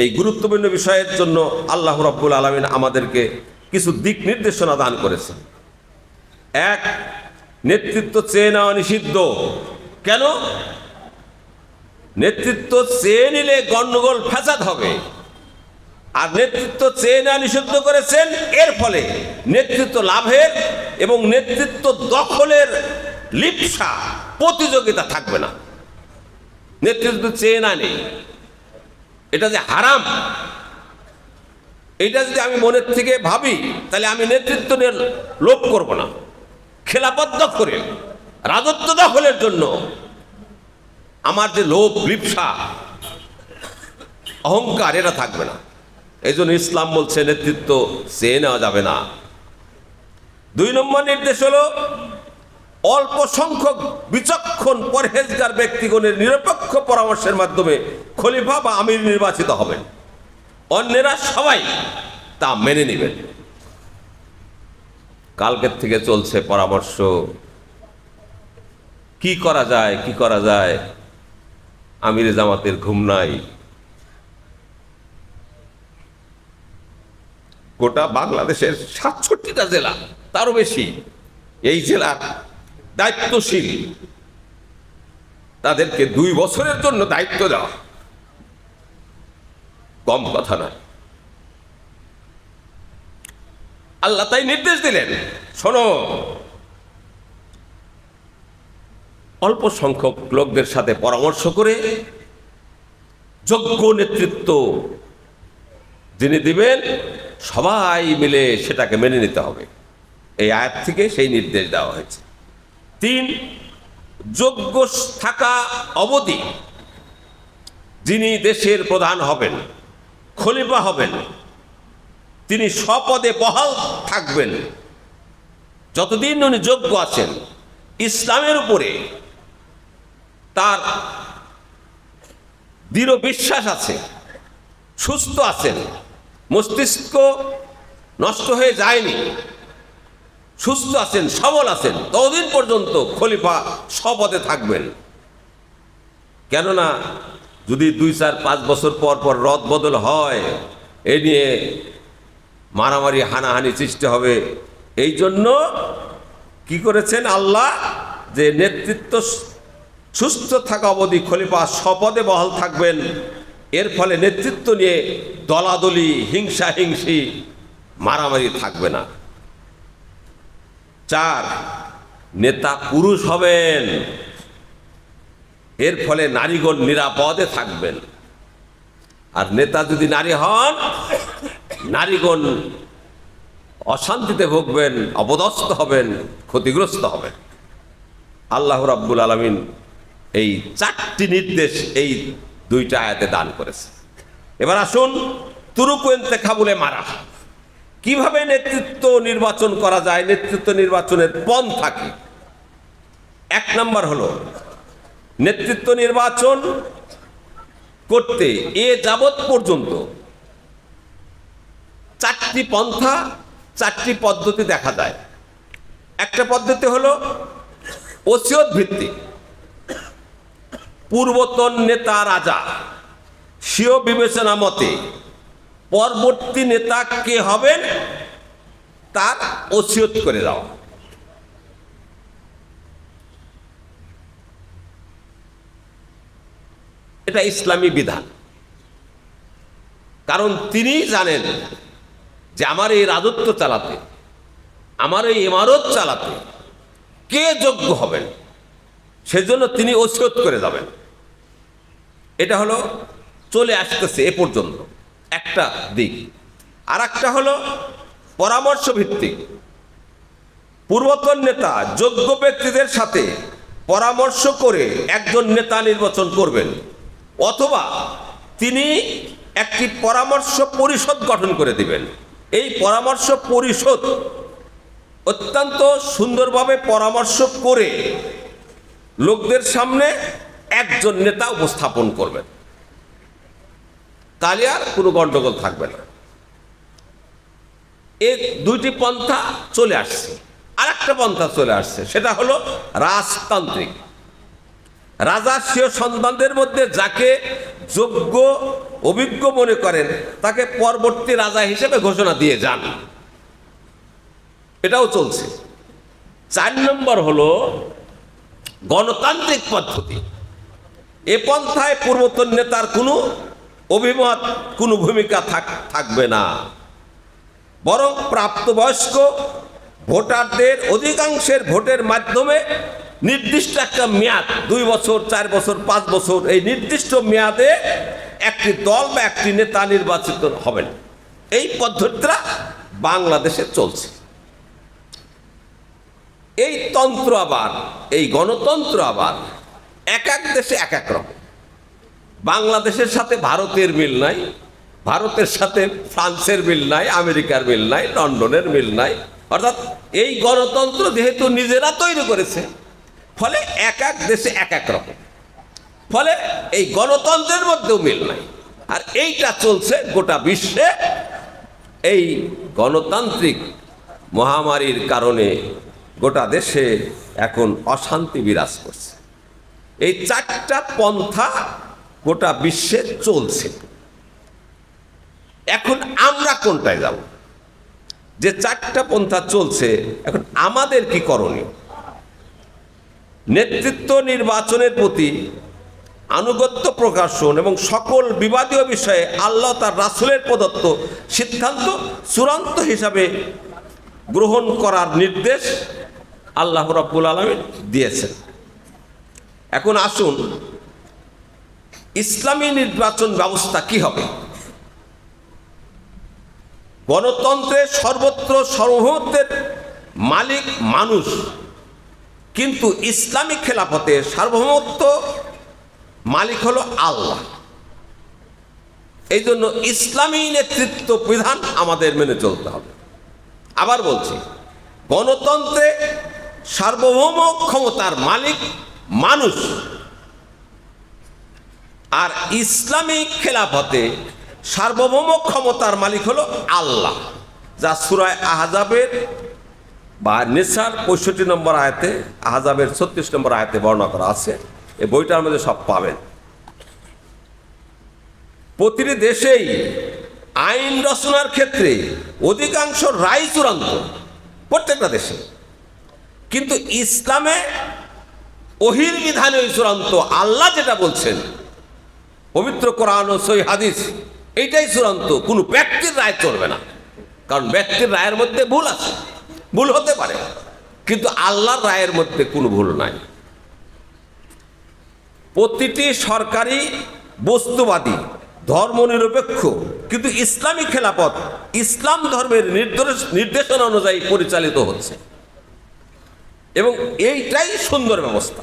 এই গুরুত্বপূর্ণ বিষয়ের জন্য আল্লাহ রাব্বুল আলামিন আমাদেরকে কিছু দিক নির্দেশনা দান করেছেন। এক, নেতৃত্ব চেয়ে নেওয়া নিষিদ্ধ। কেন? নেতৃত্ব চেয়ে নিলে গন্ডগোল ফ্যাসাদ হবে, আর নেতৃত্ব চেয়ে নেওয়া নিষিদ্ধ করেছেন। এর ফলে নেতৃত্ব লাভের এবং নেতৃত্ব দখলের লিপ্সা, প্রতিযোগিতা থাকবে না। নেতৃত্ব চেয়ে না নেই, এটা যে হারাম, এটা যদি আমি মনের থেকে ভাবি, তাহলে আমি নেতৃত্ব নিয়ে লোভ করব না। খেলাফত দখলে, রাজত্ব দখলের জন্য আমার যে লোভ, লিপ্সা, অহংকার, এটা থাকবে না। এই জন্য ইসলাম বলছে নেতৃত্ব চেয়ে নেওয়া যাবে না। 2 নম্বর নির্দেশ হলো অল্প সংখ্যক বিচক্ষণ পরহেজগার ব্যক্তিগণের নিরপেক্ষ পরামর্শের মাধ্যমে খলিফা বা আমির নির্বাচিত হবেন, অন্যেরা সবাই তা মেনে নেবেন। কালকের থেকে চলছে পরামর্শ, কি করা যায়, কি করা যায়। আমিরে জামাতের ঘুম নাই। গোটা বাংলাদেশের 67টা জেলা, তারও বেশি, এই জেলার দায়িত্বশীল, তাদেরকে 2 বছরের জন্য দায়িত্ব দেওয়া কম কথা নয়। আল্লাহ তাই নির্দেশ দিলেন, শোনো, অল্প সংখ্যক লোকদের সাথে পরামর্শ করে যোগ্য নেতৃত্ব যিনি দিবেন, সবাই মিলে সেটাকে মেনে নিতে হবে। এই আয়াত থেকে সেই নির্দেশ দেওয়া হয়েছে। 3, যোগ্য থাকা অবধি যিনি দেশের প্রধান হবেন, খলিফা হবেন, তিনি স্বপদে বহাল থাকবেন যতদিন উনি যোগ্য আছেন, ইসলামের উপরে তার দৃঢ় বিশ্বাস আছে, সুস্থ আছেন, মস্তিষ্ক নষ্ট হয়ে যায়নি, সুস্থ আছেন, সবল আছেন, ততদিন পর্যন্ত খলিফা স্বপদে থাকবেন। কেননা যদি 2, 4, 5 বছর পর পর রদ বদল হয়, এ নিয়ে মারামারি, হানাহানি সৃষ্টি হবে। এই জন্য কি করেছেন আল্লাহ, যে নেতৃত্ব সুস্থ থাকা অবধি খলিফা স্বপদে বহাল থাকবেন। এর ফলে নেতৃত্ব নিয়ে দলাদলি, হিংসা হিংসি, মারামারি থাকবে না। 4, নেতা পুরুষ হবেন। এর ফলে নারীগণ নিরাপদে থাকবেন। আর নেতা যদি নারী হন, নারীগণ অশান্তিতে ভুগবেন, অপদস্থ হবেন, ক্ষতিগ্রস্ত হবেন। আল্লাহ রাব্বুল আলামিন এই 4টি নির্দেশ এই 2টা আয়াতে দান করেছে। এবার আসুন তুরুকু ইন্তেখাবুলে মারা, কিভাবে নেতৃত্ব নির্বাচন করা যায়, নেতৃত্ব নির্বাচনের পন্থা কি। 1 নম্বর হলো, নেতৃত্ব নির্বাচন করতে এ যাবৎ পর্যন্ত 4টি পন্থা, 4টি পদ্ধতি দেখা যায়। একটা পদ্ধতি হলো ওসিয়ত ভিত্তিক। পূর্বতন নেতা রাজা স্বীয় বিবেচনা মতে পরবর্তী নেতা কে হবেন তার ওসিয়ত করে দেওয়া। এটা ইসলামী বিধান। কারণ তিনি জানেন যে আমার এই রাজত্ব চালাতে, আমার এই ইমারত চালাতে কে যোগ্য হবেন, সেজন্য তিনি ওসিয়ত করে যাবেন। এটা হলো চলে আসতেছে এ পর্যন্ত একটা দিক। আর একটা হলো পরামর্শ ভিত্তিক। পূর্বতন নেতা যোগ্য ব্যক্তিদের সাথে পরামর্শ করে একজন নেতা নির্বাচন করবেন, অথবা তিনি একটি পরামর্শ পরিষদ গঠন করে দিবেন। এই পরামর্শ পরিষদ অত্যন্ত সুন্দরভাবে পরামর্শ করে লোকদের সামনে একজন নেতা উপস্থাপন করবেন, তাহলে আর কোনো গন্ডগোল থাকবে না। এই 2টি পন্থা চলে আসছে। আর একটা পন্থা চলে আসছে, সেটা হলো রাজতান্ত্রিক। রাজস্বীয় সন্তানদের মধ্যে যাকে যোগ্য অভিজ্ঞ মনে করেন তাকে পরবর্তী রাজা হিসেবে ঘোষণা দিয়ে যান। এটাও চলছে। 4 নম্বর হলো গণতান্ত্রিক পদ্ধতি। এ পন্থায় পূর্বতন নেতার কোনো অভিমত, কোনো ভূমিকা থাকবে না, বরং প্রাপ্তবয়স্ক ভোটারদের অধিকাংশের ভোটের মাধ্যমে নির্দিষ্ট একটা মেয়াদ, 2 বছর, 4 বছর, 5 বছর, এই নির্দিষ্ট মেয়াদে একটি দল বা একটি নেতা নির্বাচিত হবেন। এই পদ্ধতিটা বাংলাদেশে চলছে। এই তন্ত্র আবার, এই গণতন্ত্র আবার এক এক দেশে এক এক রকম। বাংলাদেশের সাথে ভারতের মিল নাই, ভারতের সাথে ফ্রান্সের মিল নাই, আমেরিকার মিল নাই, লন্ডনের মিল নাই। অর্থাৎ এই গণতন্ত্র যেহেতু নিজেরা তৈরি করেছে, ফলে এক এক দেশে এক এক রকম, ফলে এই গণতন্ত্রের মধ্যেও মিল নাই। আর এইটা চলছে গোটা বিশ্বে। এই গণতান্ত্রিক মহামারীর কারণে গোটা দেশে এখন অশান্তি বিরাজ করছে। এই 4টা পন্থা গোটা বিশ্বে চলছে। এখন আমরা কোনটায় যাব? যে 4টা পন্থা চলছে, এখন আমাদের কি করণীয়? নেতৃত্ব নির্বাচনের প্রতি আনুগত্য প্রকাশন এবং সকল বিবাদীয় বিষয়ে আল্লাহ তার রাসূলের প্রদত্ত সিদ্ধান্ত চূড়ান্ত হিসাবে গ্রহণ করার নির্দেশ আল্লাহ রাব্বুল আলামিন দিয়েছেন। এখন আসুন, ইসলামী নির্বাচন ব্যবস্থা কি হবে? গণতন্ত্রের সর্বত্র সার্বভৌমত্বের মালিক মানুষ, কিন্তু ইসলামী খেলাফতের সার্বভৌমত্ব মালিক হলো আল্লাহ। এই জন্য ইসলামী নেতৃত্ব বিধান আমাদের মেনে চলতে হবে। আবার বলছি, গণতন্ত্রে সার্বভৌম ক্ষমতার মালিক মানুষ, আর ইসলামী খেলাফতে সার্বভৌম ক্ষমতার মালিক হলো আল্লাহ, যা সূরা আহজাবের বা নিসার 65 নম্বর আয়াতে, আহজাবের 36 নম্বর আয়াতে বর্ণনা করা আছে। এই বইটার মধ্যে সব পাবেন। প্রতিটি দেশেই আইন রচনার ক্ষেত্রে অধিকাংশ রায় চূড়ান্ত, প্রত্যেকটা দেশে, কিন্তু ইসলামে ওহীর বিধানে চূড়ান্ত। আল্লাহ যেটা বলছেন পবিত্র কোরআন ও সহিহ হাদিস, এইটাই চূড়ান্ত। কোনো ব্যক্তির রায় চলবে না, কারণ ব্যক্তির রায়ের মধ্যে ভুল আছে, ভুল হতে পারে, কিন্তু আল্লাহর রায়ের মধ্যে কোনো ভুল নাই। প্রতিটি সরকারি বস্তুবাদী, ধর্মনিরপেক্ষ, কিন্তু ইসলামী খেলাফত ইসলাম ধর্মের নির্দেশনা অনুযায়ী পরিচালিত হচ্ছে, এবং এইটাই সুন্দর ব্যবস্থা।